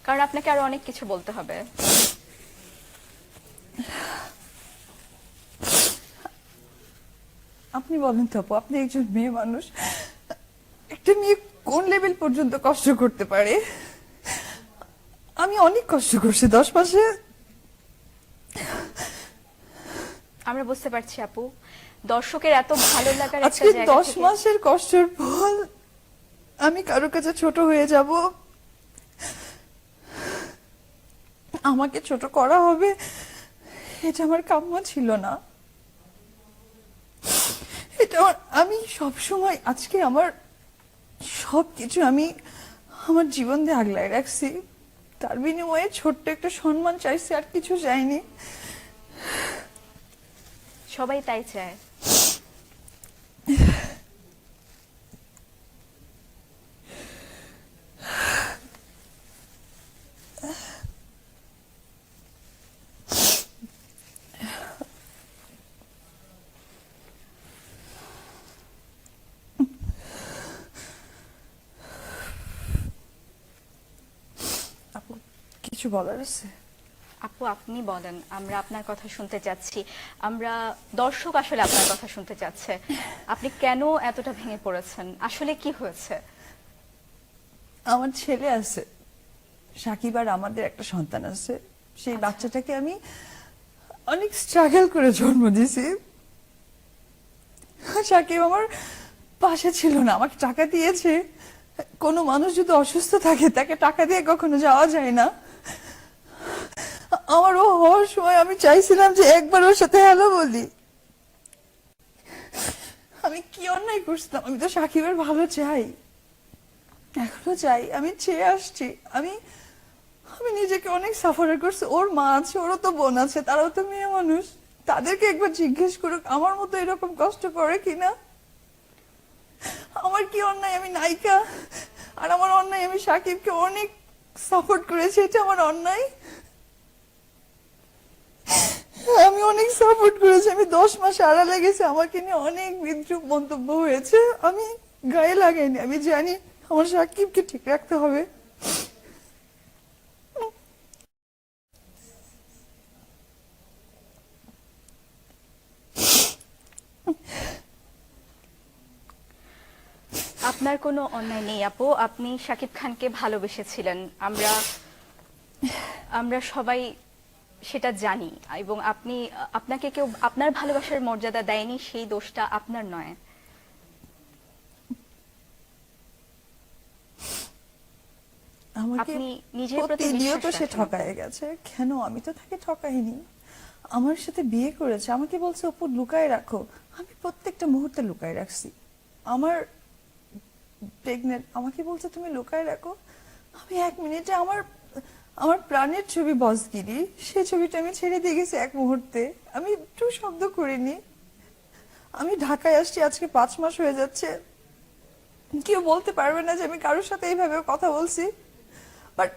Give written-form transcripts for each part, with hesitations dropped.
কারণ আপনাকে আরো অনেক কিছু বলতে হবে। আপনি বলেন তো আপু, আপনি একজন মেয়ে মানুষ, একটা মেয়ে কোন লেভেল পর্যন্ত কষ্ট করতে পারে? আমি অনেক কষ্ট করছি 10 মাসে। আমরা বুঝতে পারছি আপু, দর্শকের এত ভালো লাগার একটা আজকে জায়গা 10 থেকে মাসের কষ্টের ফল আমি কারো কাছে ছোট হয়ে যাব, আমাকে ছোট করা হবে, এটা আমার কাম্য ছিল না। এটা আমি সব সময়, আজকে আমার সবকিছু আমি আমার জীবন দিয়ে আগলায় রাখছি, তার বিনিময়ে ছোট্ট একটা সম্মান চাইছি, আর কিছু চাইনি। সবাই তাই চায়। আপু, কিছু বলার আছে? আপু আপনি বলেন, আমরা আপনার কথা শুনতে চাচ্ছি। আমরা দর্শক আসলে আপনার কথা শুনতে চাচ্ছে। আপনি কেন এতটা ভেঙে পড়েছেন, আসলে কি হয়েছে? আমার ছেলে আছে, সাকিব, আর আমাদের একটা সন্তান আছে। সেই বাচ্চাটাকে আমি অনেক স্ট্রাগল করে জন্ম দিয়েছি। সাকিব আমার পাশে ছিল না, আমাকে টাকা দিয়েছে। কোনো মানুষ যদি অসুস্থ থাকে তাকে টাকা দিয়ে কখনো যাওয়া যায় না। আমার ও হওয়ার সময় আমি চাইছিলাম যে একবার ওর সাথে হ্যালো বলি। আমি কি অন্যায় করছিলাম? আমি তো সাকিবের ভালো চাই, এখনো চাই, আমি চেয়ে আসছি। আমি আমি নিজেকে অনেক সাফার করছি। ওর মা আছে, ওরও তো বোন আছে, তারাও তো মেয়ে মানুষ। তাদেরকে একবার জিজ্ঞেস করুক আমার মতো এরকম কষ্ট করে কিনা। আমার কি অন্যায়? আমি নায়িকা, আর আমার অন্যায় আমি সাকিবকে অনেক সাপোর্ট করেছি, এটা আমার অন্যায়? আমি অনেক সাপোর্ট করেছি, আমি 10 মাস আড়ালে গেছি, আমাকে নিয়ে অনেক বিদ্রুপ মন্তব্য হয়েছে, আমি গায়ে লাগাইনি। আমি জানি আমার সাকিবকে ঠিক রাখতে হবে। আপনার কোনো অন্যায় নেই আপু, আপনি শাকিব খানকে ভালোবেসেছিলেন। আমরা আমরা সবাই সেটা জানি, এবং আপনাকে কেউ আপনার ভালোবাসার মর্যাদা দেয়নি, সেই দোষটা আপনার নয়। আমাকে আপনি নিজের প্রতি প্রতিনিয়ত বিশ্বাস সে রাখেন। ঠকায় গেছে। কেন? আমি তো তাকে ঠকাইনি। আমার সাথে বিয়ে করেছে, আমাকে বলছে অপু লুকায় রাখো, আমি প্রত্যেকটা মুহূর্তে লুকায় রাখছি। আমার প্রেগনেন্ট, আমাকে বলছে তুমি লুকায় রাখো। আমি 1 মিনিটে আমার আমার প্রাণের ছবি বসগিরি, সে ছবিটা আমি ছেড়ে দিয়ে গেছি 1 মুহূর্তে। আমি একটু শব্দ করিনি। আমি ঢাকায় আসছি আজকে 5 মাস হয়ে যাচ্ছে, কেউ বলতে পারবে না যে আমি কারোর সাথে এইভাবে কথা বলছি। বাট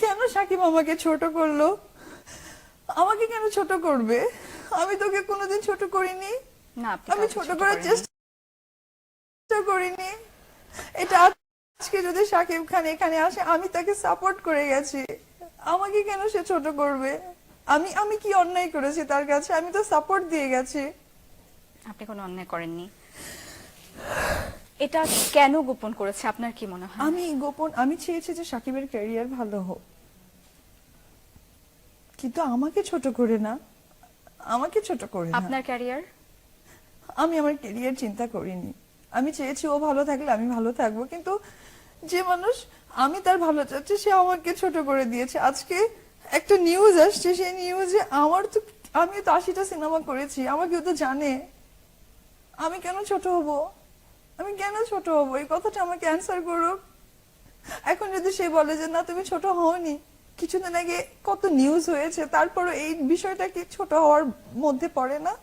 কেন সাকিব আমাকে ছোট করলো? আমাকে কেন ছোট করবে? আমি তোকে কোনোদিন ছোট করিনি, না, আপনি আমি কাউকে ছোট ছোট করার করেননি। চেষ্টা করিনি। এটা আজকে যদি সাকিব খান এখানে আসে, আমি তাকে সাপোর্ট করে গেছি, আমাকে কেন সে ছোট করবে? আমি আমি কি অন্যায় করেছি তার কাছে? আমি তো সাপোর্ট দিয়ে গেছি। আপনি কোনো অন্যায় করেননি। এটা কেন গোপন করেছে আপনার কি মনে হয়? আমি চেয়েছি যে সাকিবের ক্যারিয়ার ভালো হোক, কিন্তু আমাকে ছোট করে না, আমাকে ছোট করে না। আপনার ক্যারিয়ার? আমি আমার ক্যারিয়ার চিন্তা করিনি। আমি চেয়েছি ও ভালো থাকলে আমি ভালো থাকবো, কিন্তু যে মানুষ আমি তার ভালো চাচ্ছি সে আমাকে ছোট করে দিয়েছে। আজকে একটা নিউজ আসছে, সেই নিউজে আমি তো 80টা সিনেমা করেছি, আমাকেও তো জানে। আমি কেন ছোট হব? আমি কেন ছোট হব? এই কথাটা আমাকে অ্যান্সার করুক। এখন যদি সে বলে যে না তুমি ছোট হওনি, কিছুদিন আগে কত নিউজ হয়েছে, তারপরে এই বিষয়টা কি ছোট হওয়ার মধ্যে পড়ে না?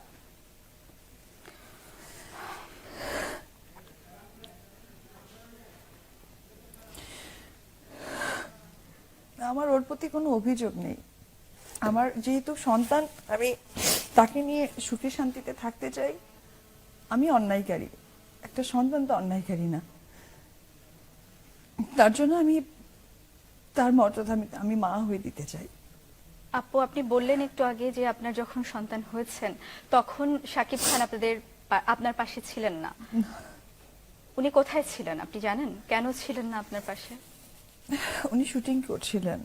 আমার ওর প্রতি কোনো অভিযোগ নেই। আমার যেহেতু সন্তান, আমি তাকে নিয়ে সুখে শান্তিতে থাকতে চাই। আমি অন্যায়কারী, একটা সন্তান তো অন্যায়কারী না। তার জন্য আমি তার মর্যাদা আমি মা হয়ে দিতে চাই। আপু, আপনি বললেন একটু আগে যে আপনার যখন সন্তান হয়েছেন তখন শাকিব খান আপনার পাশে ছিলেন না। উনি কোথায় ছিলেন আপনি জানেন? কেন ছিলেন না আপনার পাশে? উনি শুটিং করছিলেন।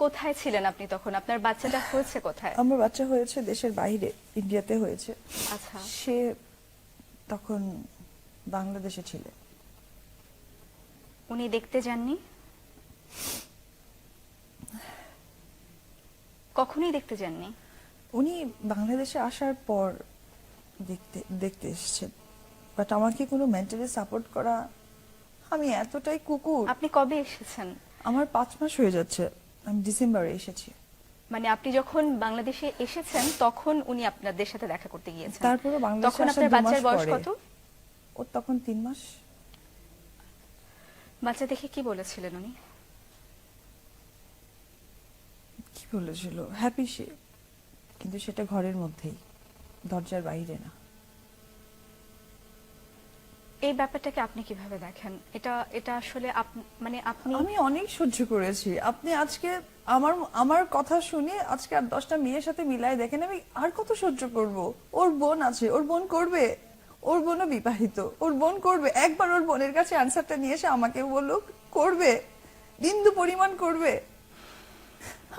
কোথায় ছিলেন আপনি তখন? আপনার বাচ্চাটা হয়েছে কোথায়? আমার বাচ্চা হয়েছে দেশের বাইরে, ইন্ডিয়াতে হয়েছে। আচ্ছা, সে তখন বাংলাদেশে ছিল। উনি দেখতে যাননি? কখনোই দেখতে যাননি? উনি বাংলাদেশে আসার পর দেখতে দেখতে এসেছেন, বাট আমাকে কোনো মেন্টালি সাপোর্ট করা, আমি এতটাই কুকুর। আপনি কবে এসেছেন? আমার 5 মাস হয়ে যাচ্ছে, আমি ডিসেম্বরে এসেছি। মানে আপনি যখন বাংলাদেশে এসেছেন তখন উনি আপনাদের সাথে দেখা করতে গিয়েছেন? তারপরে বাংলাদেশে তখন আসার আপনার 2 মাস বাচ্চার বয়স পরে। কত? ওর তখন 3 মাস। বাচ্চা দেখে কি বলেছিলেন উনি? কি বলেছিল? হ্যাপি সে, কিন্তু সেটা ঘরের মধ্যেই, দরজার বাইরে না। এই ব্যাপারটাকে আপনি কিভাবে দেখেন? এটা এটা আসলে মানে আপনি আমি অনেক সহ্য করেছি। আপনি আজকে আমার আমার কথা শুনে আজকে আর 10টা মেয়ের সাথে মিলাই দেখেন, আমি আর কত সহ্য করব? ওর বোন আছে, ওর বোন করবে, ওর বোনও বিবাহিত, ওর বোন করবে। একবার ওর বোনের কাছে আনসারটা নিয়ে এসে আমাকে বললো করবে, বিন্দু পরিমাণ করবে।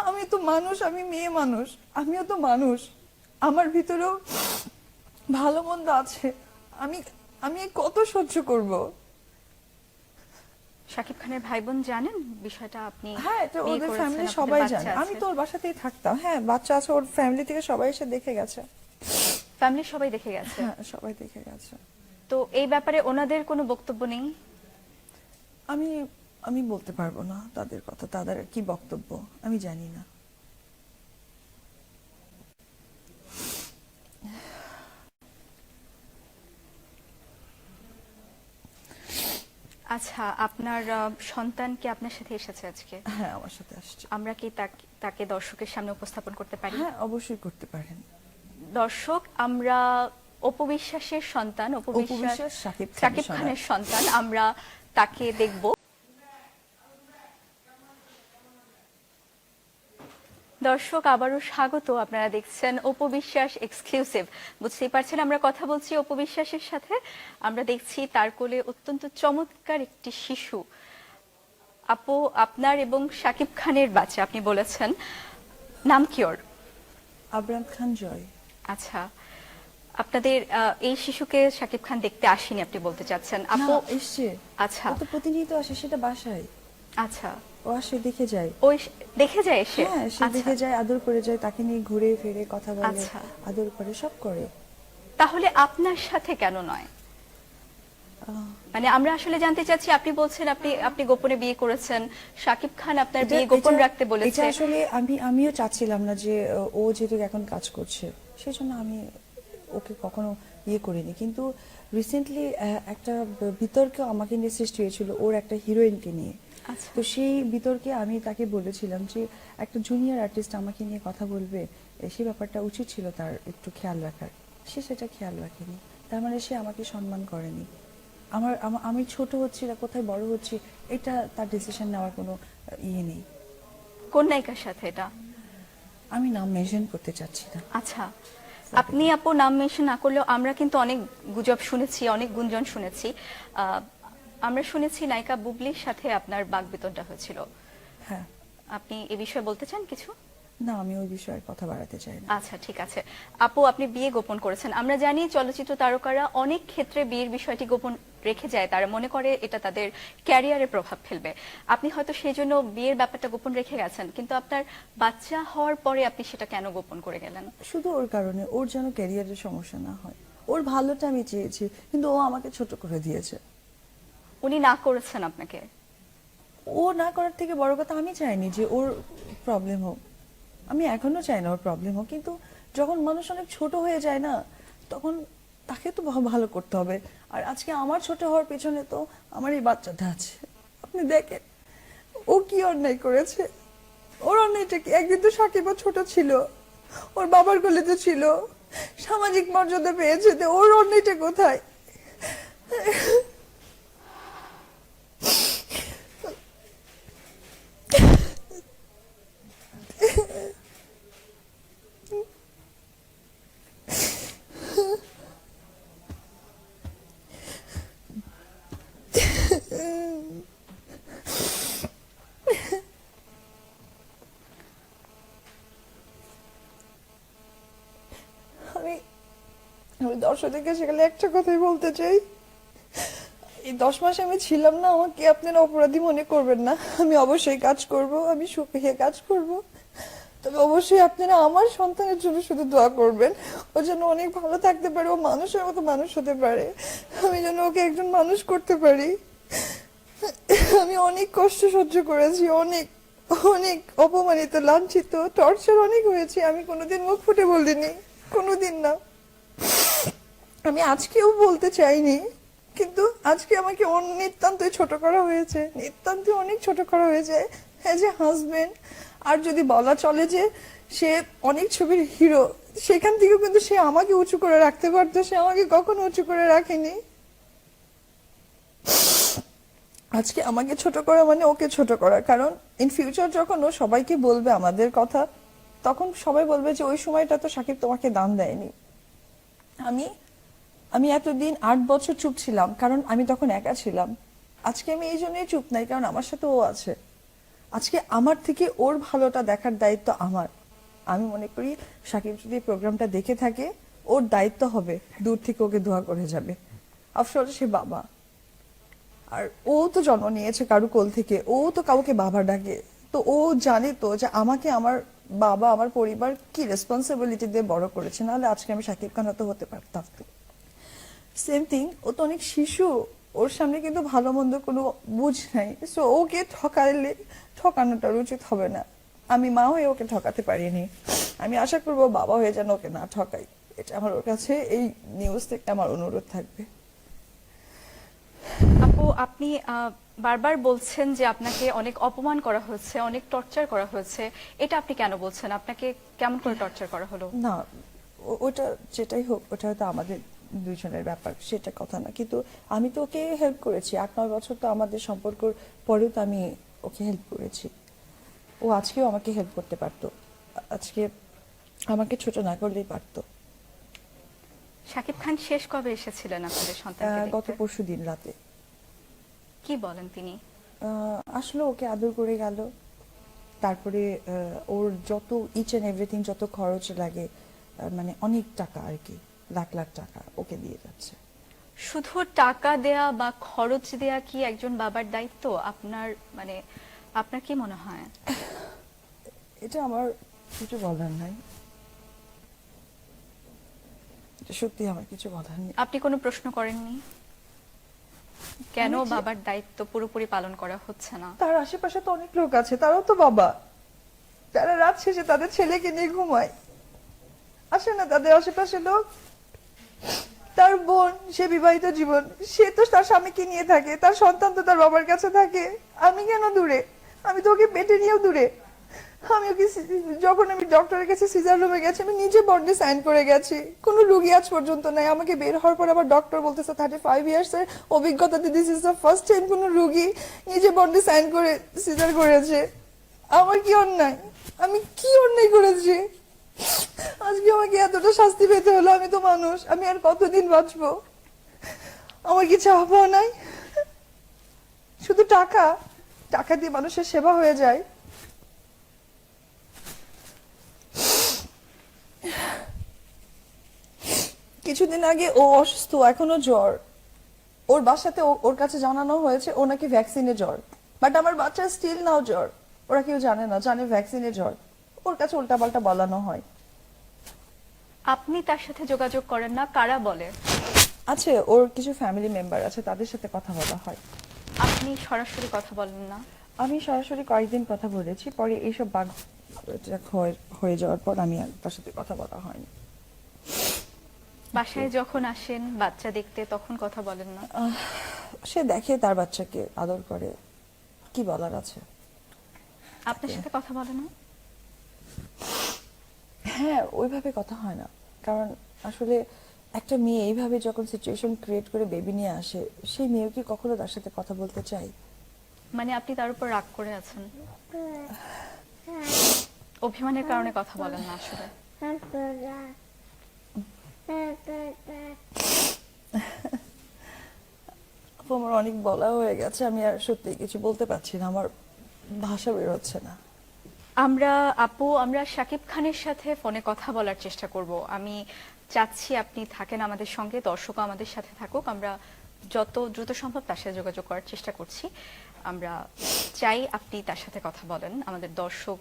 আমি তো মানুষ, আমি মেয়ে মানুষ, আমিও তো মানুষ, আমার ভিতরেও ভালো মন্দ আছে। আমি আমি কত সহ্য করব? শাকিব খানের ভাই বোন জানেন বিষয়টা? আপনি হ্যাঁ, এটা বিয়ে ওদের করেছেন, ফ্যামিলি আপনাদের সবাই বাচ্চা জানে। আমি আছে। তো ওর বাসাতেই থাকতাম। হ্যাঁ, বাচ্চা আছে, ওর ফ্যামিলি থেকে সবাই এসে দেখে গেছে। ফ্যামিলি সবাই দেখে গেছে? হ্যাঁ, সবাই দেখে গেছে। তো এই ব্যাপারে ওনাদের কোনো বক্তব্য নেই? আমি আমি বলতে পারবো না তাদের কথা, তাদের কি বক্তব্য আমি জানি না। আচ্ছা, আপনার সন্তান কি আপনার সাথে এসেছে আজকে? হ্যাঁ, আমার সাথে আসছে। আমরা কি তাকে দর্শকের সামনে উপস্থাপন করতে পারি? হ্যাঁ, অবশ্যই করতে পারেন। দর্শক, আমরা অপু বিশ্বাসের সন্তান, অপু অপু বিশ্বাস বিশ্বাস শাকিব শাকিব খানের খানের সন্তান, আমরা তাকে দেখব। দর্শক, আবারও স্বাগত। আপনারা দেখছেন অপু বিশ্বাস এক্সক্লুসিভ। বুঝতেই পারছেন আমরা কথা বলছি অপু বিশ্বাসের সাথে। আমরা দেখছি তার কোলে অত্যন্ত চমৎকার একটি শিশু। আপু, আপনার এবং শাকিব খানের বাচ্চা আপনি বলেছেন, নাম কি ওর? আবরাম খান জয়। আচ্ছা, আপনাদের এই শিশুকে শাকিব খান দেখতে আসেনি আপনি বলতে চাচ্ছেন? আপু না, এসছে। আচ্ছা ও তো প্রতিনিয়ত আসে, সেটা বাসায়। আচ্ছা, ও আসে, দেখে যায়। ওই দেখে যায় এসে? হ্যাঁ, সে আচ্ছা, দেখে যায়, আদর করে যায়, তাকে নিয়ে ঘুরে ফিরে কথা বলে, আচ্ছা। আদর করে, সব করে। তাহলে আপনার সাথে কেন নয়? মানে আমরা আসলে জানতে চাচ্ছি, আপনি বলছেন আপনি গোপনে বিয়ে করেছেন, শাকিব খান আপনার বিয়ে গোপন রাখতে এটা বলেছে। আসলে আমিও চাচ্ছিলাম না যে ও যেহেতু এখন কাজ করছে, সেই জন্য আমি ওকে কখনো ইয়ে করিনি। কিন্তু রিসেন্টলি একটা বিতর্ক আমাকে নিয়ে সৃষ্টি হয়েছিল ওর একটা হিরোইনকে নিয়ে। আচ্ছা, তো সেই বিতর্কে আমি তাকে বলেছিলাম যে একটা জুনিয়র আর্টিস্ট আমাকে নিয়ে কথা বলবে, সেই ব্যাপারটা উচিত ছিল তার একটু খেয়াল রাখার। সে সেটা খেয়াল রাখেনি, তার মানে সে আমাকে সম্মান করেনি। আমি ছোট হচ্ছি না, কোথায় বড় হচ্ছি, এটা তার ডিসিশন নেওয়ার কোনো ইয়ে নেই। কোন নায়িকার সাথে এটা? আমি নাম মেনশন করতে চাচ্ছি না। আচ্ছা, আপনি আপু নাম মেনশন না করলেও আমরা কিন্তু অনেক গুজব শুনেছি, অনেক গুঞ্জন শুনেছি। আমরা শুনেছি নায়িকা বুবলির সাথে আপনার বাকবিতণ্ডা হয়েছিল। হ্যাঁ। আপনি এ বিষয়ে বলতে চান কিছু? না, আমি ওই বিষয়ে কথা বাড়াতে চাই না। আচ্ছা, ঠিক আছে। আপু, আপনি বিয়ে গোপন করেছেন। আমরা জানি চলচ্চিত্র তারকারা অনেক ক্ষেত্রে বিয়ের বিষয়টি গোপন রেখে যায়, তারা মনে করে এটা তাদের ক্যারিয়ারে প্রভাব ফেলবে। আপনি হয়তো সেই জন্য বিয়ের ব্যাপারটা গোপন রেখে গেছেন, কিন্তু আপনার বাচ্চা হওয়ার পরে আপনি সেটা কেন গোপন করে গেলেন? শুধু ওর কারণে, ওর যেন ক্যারিয়ারের সমস্যা না হয়। ওর ভালোটা আমি চেয়েছি, কিন্তু ও আমাকে ছোট করে দিয়েছে। উনি না করেছেন আপনাকে? ও না করার থেকে বড় কথা, আমি চাইনি যে ওর প্রবলেম হোক। আমি এখনো চাই না ওর প্রবলেম হোক, কিন্তু যখন মানুষ অনেক ছোট হয়ে যায় না, তখন তাকে তো ভালো করতে হবে। আর আজকে আমার ছোট হওয়ার পেছনে তো আমার এই বাচ্চাটা আছে। আপনি দেখেন ও কি অন্যায় করেছে। ওর অন্যায়টা কি? একদিন তো সাকিবও ছোট ছিল, ওর বাবার কোলে তো ছিল, সামাজিক মর্যাদা পেয়েছে, তো ওর অন্যায়টা কোথায়? দর্শকদেরকে সেখানে একটা কথাই বলতে চাই, এই 10 মাস আমি ছিলাম না, আমাকে আপনারা অপরাধী মনে করবেন না। আমি অবশ্যই কাজ করব, আমি সুখে কাজ করব, তবে অবশ্যই আপনারা আমার সন্তানের জন্য শুধু দোয়া করবেন, ও যেন অনেক ভালো থাকতে পারে, ও মানুষের মতো মানুষ হতে পারে, আমি যেন ওকে একজন মানুষ করতে পারি। আমি অনেক কষ্ট সহ্য করেছি, অনেক অনেক অপমানিত, লাঞ্ছিত, টর্চার অনেক হয়েছে, আমি কোনোদিন মুখ ফুটে বলিনি, কোনোদিন না। আমি আজকেও বলতে চাইনি, কিন্তু আজকে আমাকে নিতান্তই ছোট করা হয়েছে, নিতান্তই অনেক ছোট করা হয়েছে অ্যাজ এ হাজবেন্ড। আর যদি বলা চলে যে সে অনেক ছবির হিরো, সেখান থেকেও কিন্তু সে আমাকে উঁচু করে রাখতে পারতো, সে আমাকে কখনো উঁচু করে রাখেনি। আজকে আমাকে ছোট করা মানে ওকে ছোট করা, কারণ ইন ফিউচার যখন ও সবাইকে বলবে আমাদের কথা, তখন সবাই বলবে যে ওই সময়টা তো সাকিব তোমাকে দাম দেয়নি। আমি আমি এতদিন 8 বছর চুপ ছিলাম, কারণ আমি তখন একা ছিলাম। আজকে আমি এই জন্যই চুপ নাই, কারণ আমার সাথে ও আছে। আজকে আমার থেকে ওর ভালোটা দেখার দায়িত্ব আমার। আমি মনে করি সাকিব যদি প্রোগ্রামটা দেখে থাকে, ওর দায়িত্ব হবে দূর থেকে ওকে দোয়া করে যাবে। আফসোস সে বাবা, আর ও তো জন্ম নিয়েছে কারু কোল থেকে, ও তো কাউকে বাবা ডাকে, তো ও জানে তো যে আমাকে আমার বাবা, আমার পরিবার কি রেসপন্সিবিলিটি দিয়ে বড় করেছে, নাহলে আজকে আমি সাকিব খান হতে হতে পারতাম। সেম থিং, ও তো অনেক শিশু, ওর সামনে কিন্তু ভালো মন্দ কোনো বুঝ নাই, সো ওকে ঠকালে ঠকানোটা উচিত হবে না। আমি মা হয়ে ওকে ঠকাতে পারিনি, আমি আশা করবো বাবা হয়ে যেন ওকে না ঠকাই। এটা আমার ওর কাছে এই নিউজ থেকে আমার অনুরোধ থাকবে। আপু, আপনি বারবার বলছেন যে আপনাকে অনেক অপমান করা হয়েছে, অনেক টর্চার করা হয়েছে। এটা আপনি কেন বলছেন? আপনাকে কেমন করে টর্চার করা হলো? না, ওটা যেটাই হোক, ওটা হয়তো আমাদের দুইজনের ব্যাপার, সেটা কথা না। কিন্তু আমি তো ওকে হেল্প করেছি, 8-9 বছর তো আমাদের সম্পর্কের পরেও তো আমি ওকে হেল্প করেছি। ও আজকেও আমাকে হেল্প করতে পারতো, আজকে আমাকে ছোট না করলেই পারতো। শাকিব খান শেষ কবে এসেছিলেন আপনাদের সন্তানকে গত দেখতে? পরশুদিন রাতে কি বলেন তিনি? আসলে ওকে আদর করে গেল। তারপরে ওর যত ইচ এন্ড এভরিথিং, যত খরচ লাগে, মানে অনেক টাকা আর কি, লাখ লাখ টাকা ওকে দিয়ে যাচ্ছে। শুধু টাকা দেয়া বা খরচ দেয়া কি একজন বাবার দায়িত্ব? আপনার মানে আপনার কি মনে হয়? এটা আমার কিছু বলার নাই, এটা সত্যি আমার কিছু বলার নেই। আপনি কোনো প্রশ্ন করেননি কেন আমি যে- বাবার দায়িত্ব পুরোপুরি পালন করা হচ্ছে না? তার আশেপাশে তো অনেক লোক আছে, তারাও তো বাবা, তারা রাত শেষে তাদের ছেলেকে নিয়ে ঘুমায়, আসে না তাদের আশেপাশে লোক? তার বোন, সে বিবাহিত জীবন, সে তো তার স্বামীকে নিয়ে থাকে, তার সন্তান তো তার বাবার কাছে থাকে। আমি কেন দূরে? আমি তো ওকে পেটে নিয়েও দূরে। আমি ওকে যখন আমি ডক্টরের কাছে সিজার রুমে গেছি, আমি নিজে বন্ডে সাইন করে গেছি, কোনো রুগী আজ পর্যন্ত নাই। আমাকে বের হওয়ার পর আবার ডক্টর বলতেছে 35 ইয়ার্স এর অভিজ্ঞতাতে this is the first time কোনো রুগী নিজে বন্ডে সাইন করে সিজার করেছে। আমার কি অন্যায়? আমি কি অন্যায় করেছি আজকে আমাকে এতটা শাস্তি পেতে হলো? আমি তো মানুষ, আমি আর কতদিন বাঁচবো? আমার কি চাওয়া পাওয়া নাই? শুধু টাকা, টাকা দিয়ে মানুষের সেবা হয়ে যায়? কিছুদিন আগে ও অসুস্থ, এখনো জ্বর, ওর বাসাতে ওর কাছে জানানো হয়েছে ও নাকি ভ্যাকসিনে জ্বর, বাট আমার বাচ্চা স্টিল নাও জ্বর। ওরা কেউ জানে না, জানে ভ্যাকসিনে জ্বর, ওর কাছে উল্টাপাল্টা বলানো হয়। আপনি তার সাথে যোগাযোগ করেন না, কারা বলে? আছে, ওর কিছু ফ্যামিলি মেম্বার আছে, তাদের সাথে কথা বলা হয়। আপনি সরাসরি কথা বলেন না? আমি সরাসরি কয়েকদিন কথা বলেছি, পরে এইসব বাঘ হয়ে যাওয়ার পর আমি আর তার সাথে কথা বলা হয়নি। বাসায় যখন আসেন বাচ্চা দেখতে, তখন কথা বলেন না? সে দেখে তার বাচ্চাকে, আদর করে, কি বলার আছে? আপনার সাথে কথা বলে না? হ্যাঁ, ওইভাবে কথা হয় না, কারণ আসলে একটা মেয়ে এইভাবে যখন সিচুয়েশন ক্রিয়েট করে বেবি নিয়ে আসে, সেই মেয়ে কি কখনো তার সাথে কথা বলতে চাই? মানে আপনি তার উপর রাগ করে আছেন? অভিমানের কারণে কথা বলেন না আসলে? আপু, আমার অনেক বলা হয়ে গেছে, আমি আর সত্যি কিছু বলতে পারছি না, আমার ভাষা বের হচ্ছে না। আমরা শাকিব খানের সাথে ফোনে কথা বলার চেষ্টা করব। আমি চাচ্ছি আপনি থাকেন আমাদের সঙ্গে, দর্শকও আমাদের সাথে থাকুক। আমরা যত দ্রুত সম্ভব তার সাথে যোগাযোগ করার চেষ্টা করছি। আমরা চাই আপনি তার সাথে কথা বলেন, আমাদের দর্শক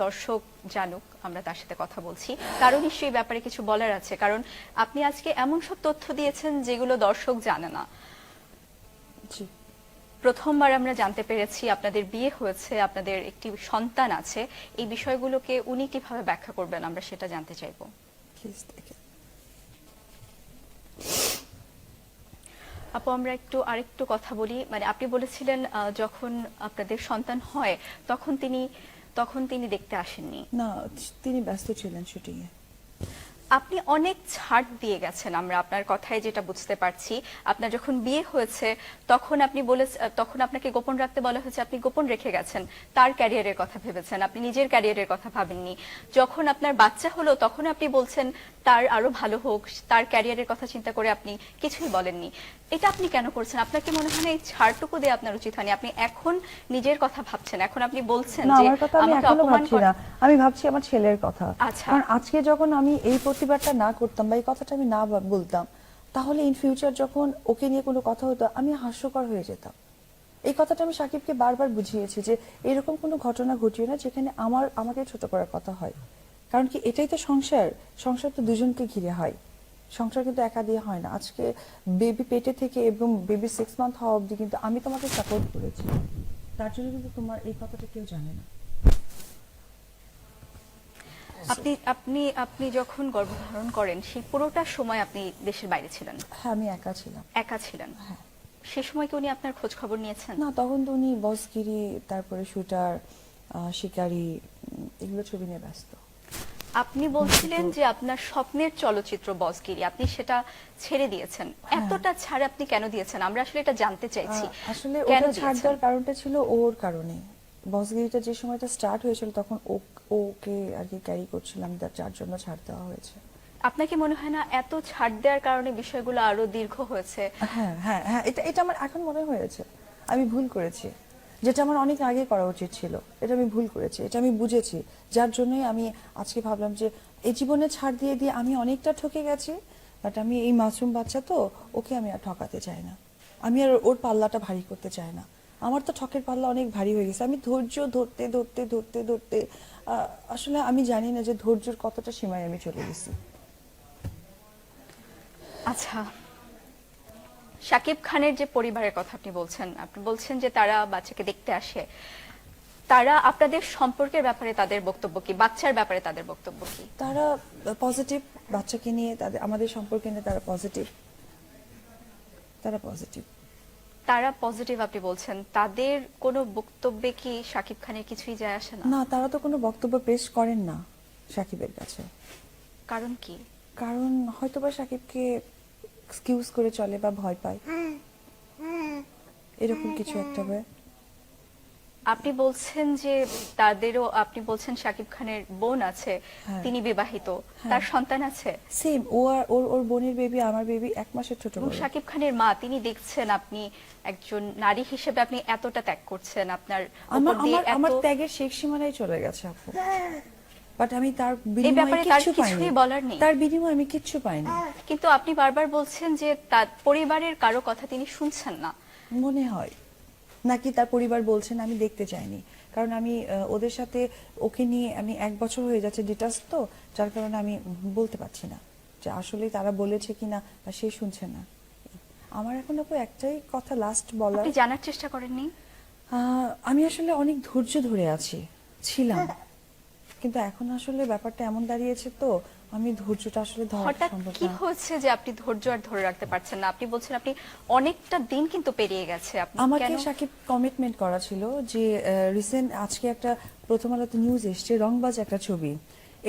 দর্শক জানুক আমরা তার সাথে কথা বলছি। কারণ নিশ্চয়ই এই ব্যাপারে কিছু বলার আছে, কারণ আপনি আজকে এমন সব তথ্য দিয়েছেন যেগুলো দর্শক জানে না। জি। প্রথমবার আমরা জানতে পেরেছি আপনাদের বিয়ে হয়েছে, আপনাদের একটি সন্তান আছে। এই বিষয়গুলোকে উনি কিভাবে ব্যাখ্যা করবেন আমরা সেটা জানতে চাইবো। Please take it. আপু আমরা আরেকটু কথা বলি। মানে আপনি বলেছিলেন যখন আপনাদের সন্তান হয় তখন তিনি দেখতে আসেননি। না, তিনি ব্যস্ত ছিলেন শুটিং এ। আপনি অনেক ছাড় দিয়ে গেছেন, আমরা আপনার কথায় যেটা বুঝতে পারছি। আপনার যখন বিয়ে হয়েছে তখন আপনাকে গোপন রাখতে বলা হয়েছে, আপনি গোপন রেখে গেছেন। তার ক্যারিয়ারের কথা ভেবেছেন, আপনি নিজের ক্যারিয়ারের কথা ভাবেননি। যখন আপনার বাচ্চা হলো তখন আপনি বলছেন তার আরো ভালো হোক, তার ক্যারিয়ারের কথা চিন্তা করে আপনি কিছুই বলেননি। এটা আপনি কেন করছেন? আপনার কি মনে হয় না এই ছাড়টুকু দিয়ে আপনার উচিত হয়নি? আপনি এখন নিজের কথা ভাবছেন, এখন আপনি বলছেন না, যে আমার কথা আমি আমাকে এখনো অপমান ভাবছি না, আমি ভাবছি আমার ছেলের কথা। আচ্ছা। কারণ আজকে যখন আমি এই প্রতিবাদটা না করতাম বা এই কথাটা আমি না বলতাম, তাহলে ইন ফিউচার যখন ওকে নিয়ে কোনো কথা হতো আমি হাস্যকর হয়ে যেতাম। এই কথাটা আমি সাকিবকে বারবার বুঝিয়েছি যে এরকম কোনো ঘটনা ঘটিও না যেখানে আমাকে ছোট করার কথা হয়। কারণ কি, এটাই তো সংসার। সংসার তো দুজনকে ঘিরে হয়, সংসার কিন্তু একা দিয়ে হয় না। আজকে বেবি পেটে থেকে এবং বেবি 6 মান্থ হওয়া অবধি কিন্তু আমি তোমাকে সাপোর্ট করেছি, তার জন্য কিন্তু তোমার এই কথাটা কেউ জানে না। আপনি যখন গর্ভধারণ করেন সেই পুরোটা সময় আপনি দেশের বাইরে ছিলেন? হ্যাঁ, আমি একা ছিলাম। একা ছিলেন? হ্যাঁ। সে সময় কি উনি আপনার খোঁজ খবর নিয়েছেন? না, তখন তো উনি বসগিরি, তারপরে শুটার, শিকারি, এগুলো ছবি নিয়ে ব্যস্ত। আপনি বলছিলেন যে আপনার স্বপ্নের চলচ্চিত্র বসগিরি, আপনি সেটা ছেড়ে দিয়েছেন। এতটা ছাড় আপনি কেন দিয়েছেন? আমরা আসলে এটা জানতে চাইছি। আসলে কেন ওটা ছাড় দিয়েছেন? দেওয়ার কারণটা ছিল ওর কারণে। বসগিরিটা যে সময়টা স্টার্ট হয়েছিল তখন ওকে আর কি ক্যারি করছিলাম, যার জন্য ছাড় দেওয়া হয়েছে। আপনার কি মনে হয় না এত ছাড় দেওয়ার কারণে বিষয়গুলো আরো দীর্ঘ হয়েছে? হ্যাঁ হ্যাঁ হ্যাঁ, এটা আমার এখন মনে হয়েছে আমি ভুল করেছি, যেটা আমার অনেক আগে করা উচিত ছিল। এটা আমি ভুল করেছি, এটা আমি বুঝেছি। যার জন্যই আমি আজকে ভাবলাম যে এই জীবনে ছাড় দিয়ে দিয়ে আমি অনেকটা ঠকে গেছি, বাট আমি এই মাসুম বাচ্চা তো, ওকে আমি আর ঠকাতে চাই না। আমি আর ওর পাল্লাটা ভারী করতে চাই না। আমার তো ঠকের পাল্লা অনেক ভারী হয়ে গেছে। আমি ধৈর্য ধরতে ধরতে ধরতে ধরতে আসলে আমি জানি না যে ধৈর্যের কতটা সীমায় আমি চলে গেছি। আচ্ছা, শাকিব খানের যে পরিবারের কথা আপনি বলছেন যে তারা বাচ্চাকে দেখতে আসে, তারা আপনাদের সম্পর্কের ব্যাপারে তাদের বক্তব্য কি? বাচ্চার ব্যাপারে তাদের বক্তব্য কি? তারা পজিটিভ, বাচ্চাকে নিয়ে আমাদের সম্পর্কে নিয়ে তারা পজিটিভ। তারা পজিটিভ আপনি বলছেন, তাদের কোনো বক্তব্যে কি শাকিব খানের কিছুই যায় আসে না? না, তারা তো কোনো বক্তব্য পেশ করেন না সাকিবের কাছে। কারণ কি? কারণ হয়তোবা সাকিবকে এক্সকিউজ করে চলে বা ভয় পায়, এরকম কিছু একটা হয়। আপনি বলছেন যে আপনি বলছেন শাকিব খানের বোন আছে, হ্যাঁ। তিনি বিবাহিত, হ্যাঁ। তার সন্তান আছে। সেম, ও আর ওর বোনের বেবি, আমার বেবি 1 মাসের ছোট এবং বড়। শাকিব খানের মা, তিনি দেখছেন আপনি একজন নারী হিসেবে আপনি এতটা ত্যাগ করছেন, আপনার উপর দিয়ে আমার এত, ত্যাগের শেষ সীমানায় চলে গেছে আপু। বাট আমি তার এই ব্যাপারে বিনিময়ে তার কিছু পাইনি। কিছুই বলার নেই। তার বিনিময়ে আমি কিচ্ছু পাইনি। কিন্তু আপনি বারবার বলছেন যে তার পরিবারের কারো কথা তিনি শুনছেন না। মনে হয় নাকি তার পরিবার বলছেন, আমি দেখতে চাইনি। কারণ আমি ওদের সাথে ওকে নিয়ে আমি 1 বছর হয়ে যাচ্ছে ডিটাচ, তো যার কারণে আমি বলতে পারছি না যে আসলে তারা বলেছে কিনা বা সে শুনছে না। আমার এখন আপু একটাই কথা লাস্ট বলার, আপনি জানার চেষ্টা করেননি? আমি আসলে অনেক ধৈর্য ধরে ছিলাম, কিন্তু এখন আসলে ব্যাপারটা এমন দাঁড়িয়েছে তো আমি ধৈর্যটা আসলে ধরা হঠাৎ সম্ভব কি না। হচ্ছে যে আপনি ধৈর্য আর ধরে রাখতে পারছেন না? আপনি বলছেন আপনি অনেকটা দিন কিন্তু পেরিয়ে গেছে, আপনি আমাকে কেন? সাকিব কমিটমেন্ট করা ছিল যে রিসেন্ট আজকে একটা প্রথম আলোতে নিউজ এসছে, রংবাজ একটা ছবি।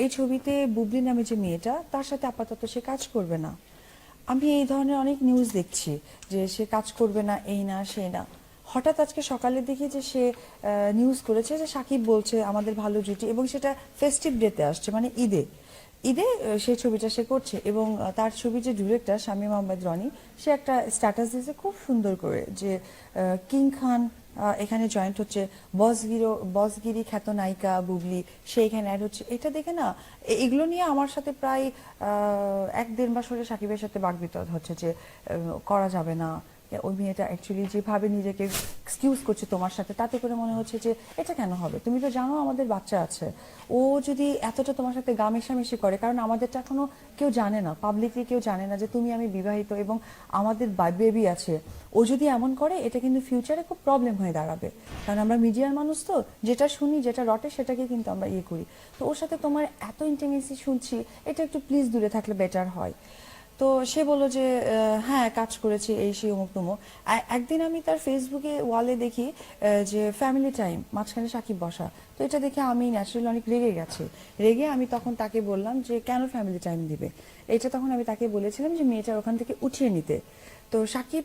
এই ছবিতে বুবলি নামে যে মেয়েটা, তার সাথে আপাতত সে কাজ করবে না। আমি এই ধরনের অনেক নিউজ দেখছি যে সে কাজ করবে না, এই না সেই না। হঠাৎ আজকে সকালে দেখি যে সে নিউজ করেছে যে সাকিব বলছে আমাদের ভালো জুটি, এবং সেটা ফেস্টিভ ডেতে আসছে, মানে ঈদে সেই ছবিটা সে করছে। এবং তার ছবি যে ডিরেক্টর শামীম আহমেদ রনি, সে একটা স্ট্যাটাস দিয়েছে খুব সুন্দর করে যে কিং খান এখানে জয়েন্ট হচ্ছে বসগিরি খ্যাত নায়িকা বুবলি, সে এখানে অ্যাড হচ্ছে। এটা দেখে না এগুলো নিয়ে আমার সাথে প্রায় 1-1.5 মাস হলে সাকিবের সাথে বাকবিতন্ড হচ্ছে যে করা যাবে না, ওই মেয়েটা অ্যাকচুয়ালি যেভাবে নিজেকে এক্সকিউজ করছে তোমার সাথে, তাতে করে মনে হচ্ছে যে এটা কেন হবে, তুমি তো জানো আমাদের বাচ্চা আছে, ও যদি এতটা তোমার সাথে গা মেশামেশি করে, কারণ আমাদেরটা এখনো কেউ জানে না, পাবলিকলি কেউ জানে না যে তুমি আমি বিবাহিত এবং আমাদের বেবি আছে, ও যদি এমন করে এটা কিন্তু ফিউচারে খুব প্রবলেম হয়ে দাঁড়াবে, কারণ আমরা মিডিয়ার মানুষ তো, যেটা শুনি যেটা রটে সেটাকে কিন্তু আমরা ইয়ে করি। তো ওর সাথে তোমার এত ইন্টিমেসি শুনছি, এটা একটু প্লিজ দূরে থাকলে বেটার হয়। তো সে বললো যে হ্যাঁ কাজ করেছে এই সেই অমুক তমুক। একদিন আমি তার ফেসবুকে ওয়ালে দেখি যে ফ্যামিলি টাইম, মাঝখানে সাকিব বসা। তো এটা দেখে আমি ন্যাচারালি অনেক রেগে গেছি। রেগে আমি তখন তাকে বললাম যে কেন ফ্যামিলি টাইম দিবে, এটা তখন আমি তাকে বলেছিলাম যে মেয়েটার ওখান থেকে উঠিয়ে নিতে। তো সাকিব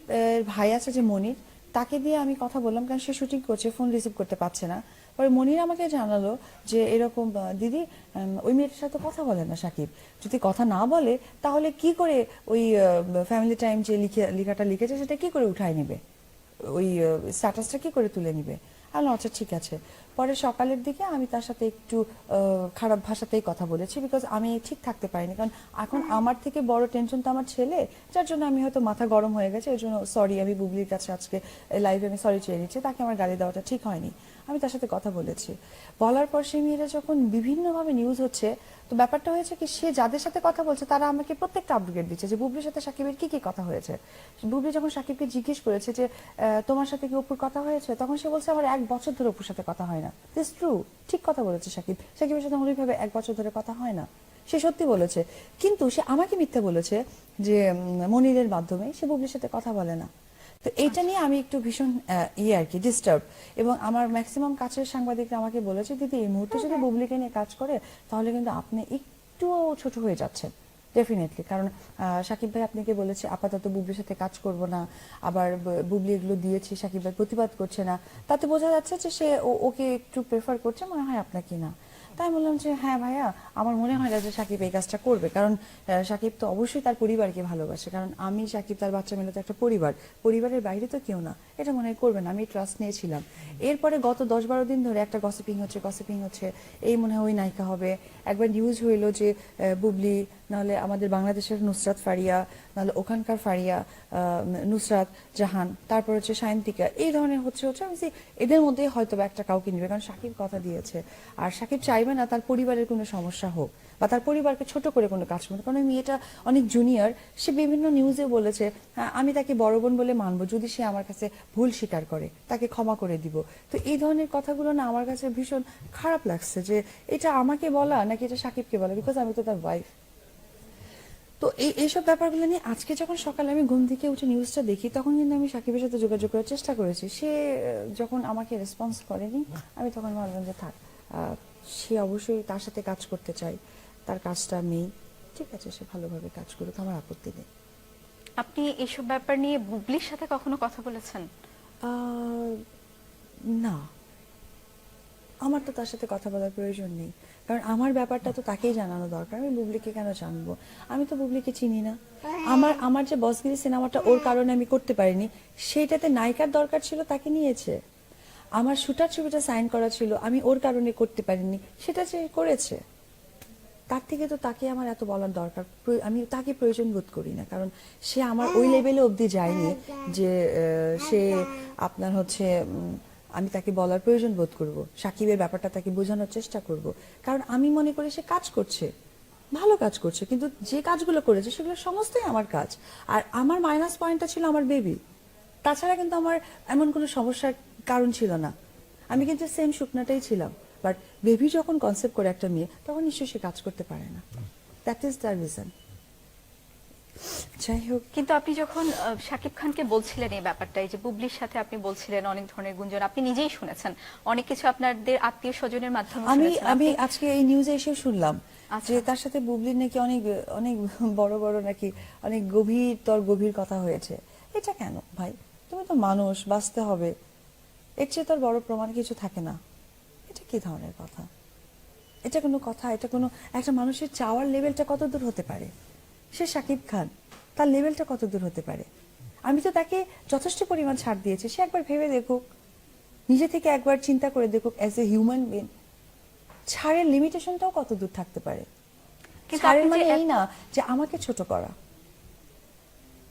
ভাই আছে যে মনির, তাকে দিয়ে আমি কথা বললাম, কারণ সে শুটিং করছে, ফোন রিসিভ করতে পারছে না। পরে মনির আমাকে জানালো যে এরকম দিদি ওই মেয়েটার সাথে কথা বলে না সাকিব, যদি কথা না বলে তাহলে কি করে ওই ফ্যামিলি টাইম যে লেখাটা লিখেছে সেটা কি করে উঠায় নেবে, ওই স্ট্যাটাসটা কি করে তুলে নিবে। আমি আচ্ছা ঠিক আছে। পরে সকালের দিকে আমি তার সাথে একটু খারাপ ভাষাতেই কথা বলেছি, বিকজ আমি ঠিক থাকতে পারিনি, কারণ এখন আমার থেকে বড় টেনশন তো আমার ছেলে, যার জন্য আমি হয়তো মাথা গরম হয়ে গেছে, এর জন্য সরি, আমি বুবলির কাছে আজকে লাইভে আমি সরি চেয়ে নিচ্ছি, তাকে আমার গালি দেওয়াটা ঠিক হয়নি। আমি তার সাথে কথা বলেছি, বলার পর সে মেয়েরা যখন বিভিন্নভাবে নিউজ হচ্ছে, তো ব্যাপারটা হয়েছে কি, সে যাদের সাথে কথা বলছে তারা আমাকে প্রত্যেকটা আপডেট দিচ্ছে যে বুবলির সাথে সাকিবের কি কি কথা হয়েছে। বুবলি যখন সাকিবকে জিজ্ঞেস করেছে যে তোমার সাথে কি অপুর কথা হয়েছে, তখন সে বলছে আমার 1 বছর ধরে অপুর সাথে কথা হয় না। দিস ট্রু, ঠিক কথা বলেছে সাকিব, সাকিবের সাথে আমার ওইভাবে 1 বছর ধরে কথা হয় না, সে সত্যি বলেছে। কিন্তু সে আমাকে মিথ্যে বলেছে যে মনিরের মাধ্যমে সে বুবলির সাথে কথা বলে না। তো এইটা নিয়ে আমি একটু ভীষণ ইয়ে আর কি ডিস্টার্ব, এবং আমার ম্যাক্সিমাম কাছের সাংবাদিকরা আমাকে বলেছে দিদি এই মুহূর্তে যদি বুবলিকে নিয়ে কাজ করে তাহলে কিন্তু আপনি একটু ছোট হয়ে যাচ্ছেন ডেফিনেটলি, কারণ সাকিব ভাই আপনাকে বলেছে আপাতত বুবলির সাথে কাজ করব না, আবার বুবলি এগুলো দিয়েছে সাকিব ভাই প্রতিবাদ করছে না, তাতে বোঝা যাচ্ছে যে সে ওকে একটু প্রেফার করছে, মনে হয় আপনাকে না। তাই বললাম যে হ্যাঁ ভাইয়া, আমার মনে হয় না যে সাকিব এই কাজটা করবে, কারণ সাকিব তো অবশ্যই তার পরিবারকে ভালোবাসে, কারণ আমি সাকিব তার বাচ্চা মিলে তো একটা পরিবার, পরিবারের বাইরে তো কেউ না, এটা মনে হয় করবে না, আমি ট্রাস্ট নিয়েছিলাম। এরপরে গত 10-12 দিন ধরে একটা গসিপিং হচ্ছে, এই মনে হয় ওই নায়িকা হবে। একবার নিউজ হইলো যে বুবলি, নাহলে আমাদের বাংলাদেশের নুসরাত ফারিয়া, নাহলে ওখানকার ফারিয়া, নুসরাত জাহান, তারপর হচ্ছে সায়ন্তিকা, এই ধরনের হচ্ছে আমি বলছি, এদের মধ্যে হয়তো বা একটা কাউকে নিবে, কারণ সাকিব কথা দিয়েছে, আর সাকিব চাইবে না তার পরিবারের কোনো সমস্যা হোক বা তার পরিবারকে ছোট করে কোনো কাজ করবে, কারণ ওই মেয়েটা অনেক জুনিয়র। সে বিভিন্ন নিউজে বলেছে হ্যাঁ আমি তাকে বড় বোন বলে মানবো যদি সে আমার কাছে ভুল স্বীকার করে, তাকে ক্ষমা করে দিব। তো এই ধরনের কথাগুলো না আমার কাছে ভীষণ খারাপ লাগছে যে এটা আমাকে বলা নাকি এটা সাকিবকে বলা, বিকজ আমি তো তার ওয়াইফ। তো এইসব ব্যাপারগুলো নিয়ে আজকে যখন সকালে আমি ঘুম থেকে উঠে নিউজটা দেখি, তখন কিন্তু আমি সাকিবের সাথে যোগাযোগ করার চেষ্টা করেছি, সে যখন আমাকে রেসপন্স করেনি, আমি তখন ভাবলাম যে থাক, সে অবশ্যই তার সাথে কাজ করতে চাই, তার কাজটা নেই, ঠিক আছে সে ভালোভাবে কাজ করুক, আমার আপত্তি নেই। আপনি এসব ব্যাপার নিয়ে বুবলির সাথে কখনো কথা বলেছেন? আহ, না, আমার তো তার সাথে কথা বলার প্রয়োজন নেই, কারণ আমার ব্যাপারটা তো তাকেই জানানো দরকার, আমি বুবলিকে কেন জানবো, আমি তো বুবলিকে চিনি না। আমার আমার যে বসগিরি সিনেমাটা ওর কারণে আমি করতে পারিনি, সেইটাতে নায়িকার দরকার ছিল, তাকে নিয়েছে। আমার শুটার ছবিটা সাইন করা ছিল, আমি ওর কারণে করতে পারিনি, সেটা সে করেছে। তার থেকে তো তাকে আমার এত বলার দরকার, আমি তাকে প্রয়োজন বোধ করি না, কারণ সে আমার ওই লেভেলে অবধি যায়নি যে সে আপনার হচ্ছে আমি তাকে বলার প্রয়োজন বোধ করব, সাকিবের ব্যাপারটা তাকে বোঝানোর চেষ্টা করব, কারণ আমি মনে করি সে কাজ করছে, ভালো কাজ করছে, কিন্তু যে কাজগুলো করেছে সেগুলো সমস্তই আমার কাজ, আর আমার মাইনাস পয়েন্টটা ছিল আমার বেবি, তাছাড়া কিন্তু আমার এমন কোনো সমস্যার কারণ ছিল না, আমি কিন্তু সেম শুকনাটাই ছিলাম। বাট বেবি যখন কনসেপ্ট করে একটা মেয়ে, তখন নিশ্চয়ই সে কাজ করতে পারে না, দ্যাট ইজ দ্য রিজন। যাই হোক, কিন্তু আপনি যখন শাকিব খানকে বলছিলেন এই ব্যাপারটা, এই যে বুবলির সাথে আপনি বলছিলেন অনেক ধরনের গুঞ্জন, আপনি নিজেই শুনেছেন, অনেক কিছু আপনাদের আত্মীয় স্বজনের মাধ্যমে আমি শুনেছেন আমি আপনি। আজকে এই নিউজে এসে শুনলাম আচ্ছা। যে তার সাথে বুবলির নাকি অনেক অনেক বড় বড় নাকি অনেক গভীর কথা হয়েছে। এটা কেন ভাই, তুমি তো মানুষ, বাঁচতে হবে, এর চেয়ে তোর বড় প্রমাণ কিছু থাকে না। এটা কি ধরনের কথা, এটা কোনো কথা, এটা কোনো একটা মানুষের চাওয়ার লেভেলটা কত দূর হতে পারে, সে শাকিব খান, তার লেভেলটা কত দূর হতে পারে। আমি তো তাকে যথেষ্ট পরিমাণ ছাড় দিয়েছি, সে একবার ভেবে দেখুক, নিজে থেকে একবার চিন্তা করে দেখুক অ্যাজ এ হিউম্যান বিং ছাড়ের লিমিটেশনটাও কত দূর থাকতে পারে। কিন্তু ছাড়ের আপনি মানে যে এই না যে আমাকে ছোট করা।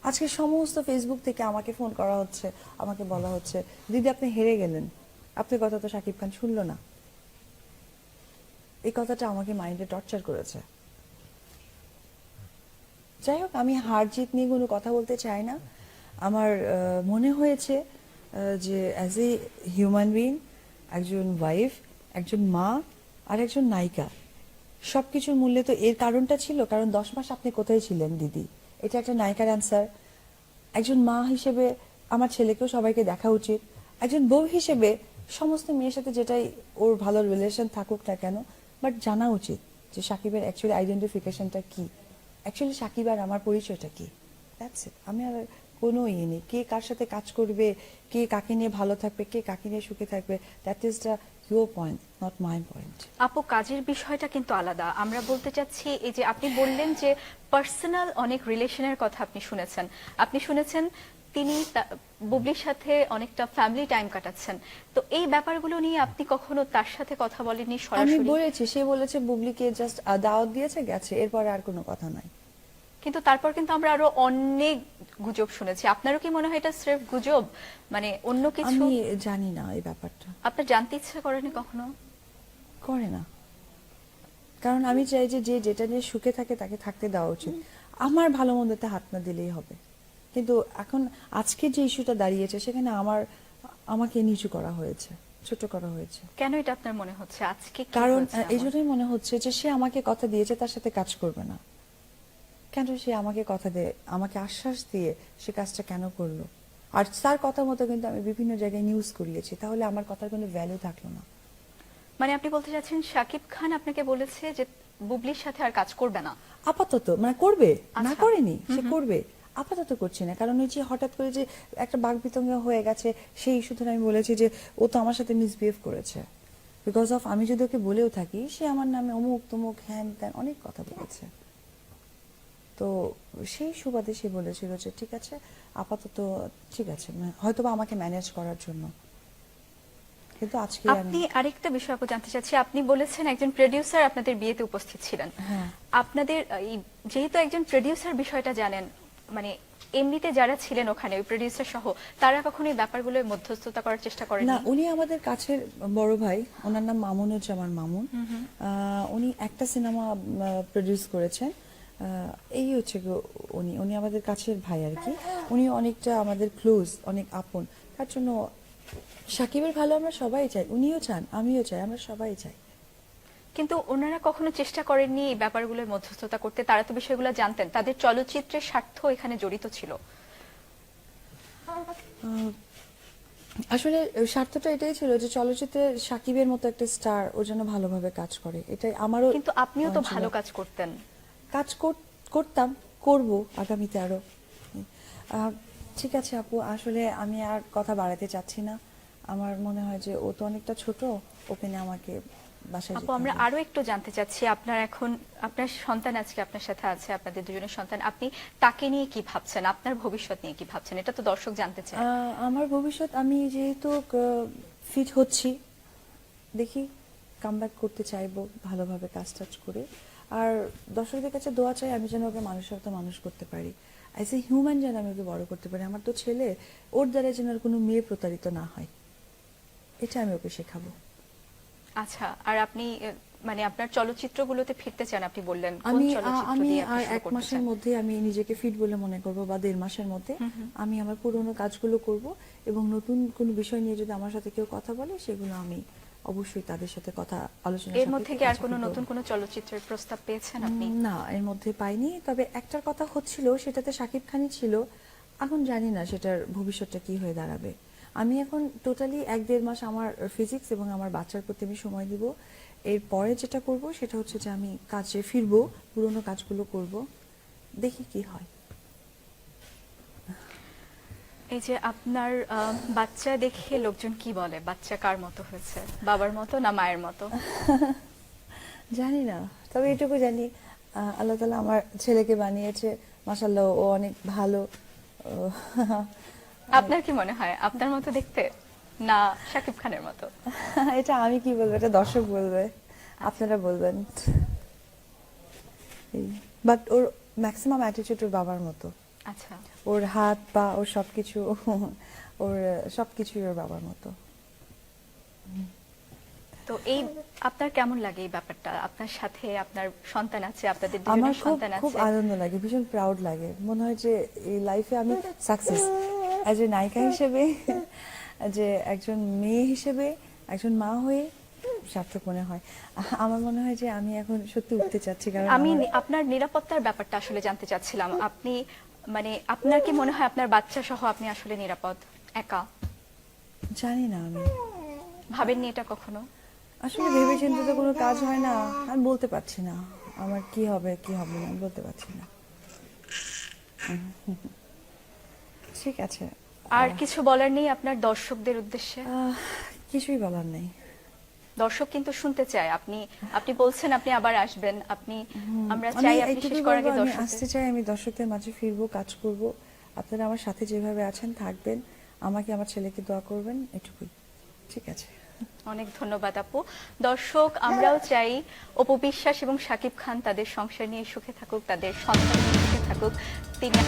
আজকে সমস্ত ফেসবুক থেকে আমাকে ফোন করা হচ্ছে, আমাকে বলা হচ্ছে দিদি আপনি হেরে গেলেন, আপনার কথা তো শাকিব খান শুনলো না। এই কথাটা আমাকে মাইন্ডে টর্চার করেছে। যাই হোক, আমি হার জিত নিয়ে কোনো কথা বলতে চাই না। আমার মনে হয়েছে যে অ্যাজ এ হিউম্যান বিং, একজন ওয়াইফ, একজন মা আর একজন নায়িকা, সবকিছুর মূল্যে তো এর কারণটা ছিল, কারণ 10 মাস আপনি কোথায় ছিলেন দিদি, এটা একটা নায়িকার অ্যান্সার। একজন মা হিসেবে আমার ছেলেকেও সবাইকে দেখা উচিত। একজন বউ হিসেবে সমস্ত মেয়ের সাথে যেটাই ওর ভালো রিলেশন থাকুক না কেন, বাট জানা উচিত যে সাকিবের অ্যাকচুয়ালি আইডেন্টিফিকেশনটা কি, অ্যাকচুয়ালি সাকিব আর আমার পরিচয়টা কি। That's it. আমি আর কোনো ইয়ে নেই কে কার সাথে কাজ করবে, কে কাকে নিয়ে ভালো থাকবে, কে কাকে নিয়ে সুখে থাকবে, that is the your point, not my point. আপু কাজের বিষয়টা কিন্তু আলাদা। আমরা বলতে চাচ্ছি এই যে আপনি বললেন যে পার্সোনাল অনেক রিলেশনের কথা আপনি শুনেছেন তিনি বুবলির সাথে অনেকটা ফ্যামিলি টাইম কাটাচ্ছেন। তো এই ব্যাপারগুলো নিয়ে আপনি কখনো তার সাথে কথা বলেননি আমি সরাসরি? বলেছি, সে বলেছে বুবলিকে জাস্ট দাওয়াত দিয়েছে, গেছে, এরপরে আর কোনো কথা নাই। কিন্তু তারপর কিন্তু আমরা আরো অনেক গুজব শুনেছি। আপনারও কি মনে হয় এটা স্রেফ গুজব, মানে অন্য কিছু? আমি জানি না এই ব্যাপারটা। আপনার জানতে ইচ্ছা করেনি কখনো? করে না, কারণ আমি চাই যে যে যেটা নিয়ে সুখে থাকে তাকে থাকতে দেওয়া উচিত। আমার ভালো মন্দতে হাত না দিলেই হবে। কিন্তু এখন আজকে যে ইস্যুটা দাঁড়িয়েছে সেখানে আমাকে নিচু করা হয়েছে, ছোট করা হয়েছে। কেন এটা আপনার মনে হচ্ছে? আজকে কি কারণ হয়েছে এই এমন? জন্যই মনে হচ্ছে যে সে আমাকে কথা দিয়েছে তার সাথে কাজ করবে না। কেন সে আমাকে কথা দিয়ে, আমাকে আশ্বাস দিয়ে সে কাজটা কেন করলো? আর তার কথা মতো কিন্তু আমি বিভিন্ন জায়গায় নিউজ করিয়েছি, তাহলে আমার কথার কোনো ভ্যালু থাকলো না। মানে আপনি বলতে চাচ্ছেন শাকিব খান আপনাকে বলেছে যে বুবলির সাথে আর কাজ করবে না? আপাতত মানে করবে না, আচ্ছা। করেনি, সে করবে, আপাতত করছে না। কারণ ওই যে হঠাৎ করে যে একটা বাকবিতঙ্গ হয়ে গেছে, সেই ইস্যু ধরে আমি বলেছি যে ও তো আমার সাথে মিসবিহেভ করেছে, বিকজ অফ আমি যদি ওকে বলেও থাকি সে আমার নামে অমুক তমুক হ্যান ত্যান অনেক কথা বলেছে। তো সেই সুবাদে সে বলেছিল যে ঠিক আছে আপাতত ঠিক আছে, মানে হয়তোবা আমাকে ম্যানেজ করার জন্য। কিন্তু আজকে আপনি আরেকটা বিষয় আপু জানতে চাচ্ছি, আপনি বলেছেন একজন প্রোডিউসার আপনাদের বিয়েতে উপস্থিত ছিলেন। হ্যাঁ। আপনাদের যেহেতু একজন প্রোডিউসার বিষয়টা জানেন, মানে এমনিতে যারা ছিলেন ওখানে ওই প্রোডিউসার সহ, তারা কখনো এই ব্যাপারগুলো মধ্যস্থতা করার চেষ্টা করেন না, না? উনি আমাদের কাছের বড় ভাই, ওনার নাম মামুনুজ্জামান মামুন। উনি একটা সিনেমা প্রডিউস করেছেন। এই হচ্ছে উনি উনি আমাদের কাছের ভাই আর কি। উনি অনেকটা আমাদের ক্লোজ, অনেক আপন। তার জন্য সাকিবের ভালো আমরা সবাই চাই, উনিও চান, আমিও চাই, আমরা সবাই চাই। কিন্তু ওনারা কখনো চেষ্টা করেননি এই ব্যাপারগুলোর মধ্যস্থতা করতে? তারা তো বিষয়গুলো জানতেন, তাদের চলচ্চিত্রের স্বার্থ এখানে জড়িত ছিল। আহ, আসলে স্বার্থটা এটাই ছিল যে চলচ্চিত্রে সাকিবের মতো একটা স্টার ও যেন ভালোভাবে কাজ করে, এটাই আমারও। কিন্তু আপনিও তো ছিল। ভালো কাজ করতেন। কাজ করতাম, করব আগামীতে আরো। আহ, ঠিক আছে আপু, আসলে আমি আর কথা বাড়াতে চাচ্ছি না। আমার মনে হয় যে ও তো অনেকটা ছোট, ওকে নিয়ে আমাকে বাসায় আপু যেতে আমরা হবে। আরো একটু জানতে চাচ্ছি, আপনার এখন আপনার সন্তান আজকে আপনার সাথে আছে, আপনাদের দুজনের সন্তান, আপনি তাকে নিয়ে কি ভাবছেন, আপনার ভবিষ্যৎ নিয়ে কি ভাবছেন? এটা তো দর্শক জানতে চায়। আমার ভবিষ্যৎ, আমি যেহেতু ফিট হচ্ছি, দেখি কামব্যাক করতে চাইবো ভালোভাবে কাজ টাজ করে। আর দর্শকদের কাছে দোয়া চাই আমি যেন ওকে মানুষের মতো মানুষ করতে পারি, অ্যাজ এ হিউম্যান যেন আমি ওকে বড় করতে পারি। আমার তো ছেলে, ওর দ্বারা যেন আর কোনো মেয়ে প্রতারিত না হয়, এটা আমি ওকে শেখাবো। আচ্ছা, আর আপনি মানে আপনার চলচ্চিত্রগুলোতে ফিরতে চান আপনি বললেন, কোন আমি চলচ্চিত্র আমি দিয়ে আপনি আর শুরু 1 করতে মাসের চান? মধ্যে আমি নিজেকে ফিট বলে মনে করব, বা 1.5 মাসের মধ্যে আমি আমার পুরোনো কাজগুলো করব, এবং নতুন কোনো বিষয় নিয়ে যদি আমার সাথে কেউ কথা বলে সেগুলো আমি অবশ্যই তাদের সাথে কথা আলোচনা এর মধ্যে কি আর কোনো নতুন কোনো চলচ্চিত্রের প্রস্তাব পেয়েছেন আপনি? না, এর মধ্যে পাইনি। তবে একটার কথা হচ্ছিল, সেটাতে শাকিব খানই ছিল। এখন জানি না সেটার ভবিষ্যৎটা কি হয়ে দাঁড়াবে। আমি এখন টোটালি 1-1.5 মাস আমার ফিজিক্স এবং আমার বাচ্চার প্রতি আমি সময় দিব। এরপরে যেটা করব সেটা হচ্ছে যে আমি কাজে ফিরবো, পুরোনো কাজগুলো করব, দেখি কি হয়। এই যে আপনার বাচ্চা দেখে লোকজন কি বলে? বাচ্চা কার মতো হয়েছে, বাবার মতো না মায়ের মতো? জানি না, তবে এটুকু জানি আল্লাহ তাআলা আমার ছেলেকে বানিয়েছে, মাশাআল্লাহ ও অনেক ভালো। আপনার কি মনে হয় আপনার মতো দেখতে? না শাকিব খানের মতো? এটা আমি কি বলবো, এটা দর্শক বলবে, আপনারা বলবেন। বাট ওর ম্যাক্সিমাম অ্যাটিটিউড ওর বাবার মতো। আচ্ছা, ওর হাত পা ওর সবকিছু ওর সবকিছুই ওর বাবার মতো। তো এই আপনার কেমন লাগে এই ব্যাপারটা? আপনার সাথে আপনার সন্তান আছে, আপনাদের আমার দুজনের খুব সন্তান খুব আছে। আনন্দ লাগে, ভীষণ প্রাউড লাগে, মনে হয় যে এই লাইফে আমি সাকসেস অ্যাজ এ নায়িকা হিসেবে, যে একজন মেয়ে হিসেবে, একজন মা হয়ে সার্থক মনে হয়। আমার মনে হয় যে আমি এখন সত্যি উঠতে চাচ্ছি, কারণ আমি আমার- আপনার নিরাপত্তার ব্যাপারটা আসলে জানতে চাচ্ছিলাম। আপনি মানে আপনার কি মনে হয় আপনার বাচ্চা সহ আপনি আসলে নিরাপদ একা? জানি না, আমি ভাবেননি এটা কখনো? আসলে ভেবে চিন্তে তো কোনো কাজ হয় না, আমি বলতে পারছি না আমার কি হবে কি হবে না, আমি বলতে পারছি না। ঠিক আছে, আর কিছু বলার নেই আপনার দর্শকদের উদ্দেশ্যে? কিছুই বলার নেই। দর্শক কিন্তু শুনতে চায়। আপনি আপনি বলছেন আপনি আবার আসবেন, আপনি আমরা আমি চাই আপনি এইটুকুই শেষ করার বলবো, আগে আমি দর্শকদের। আসতে চাই, আমি দর্শকদের মাঝে ফিরবো, কাজ করব। আপনারা আমার সাথে যেভাবে আছেন থাকবেন, আমাকে আমার ছেলেকে দোয়া করবেন, এটুকুই। ঠিক আছে। অনেক ধন্যবাদ আপু। দর্শক, আমরাও চাই অপু বিশ্বাস এবং শাকিব খান তাদের সংসার নিয়ে সুখে থাকুক, তাদের সন্তান নিয়ে সুখে থাকুক। তিনি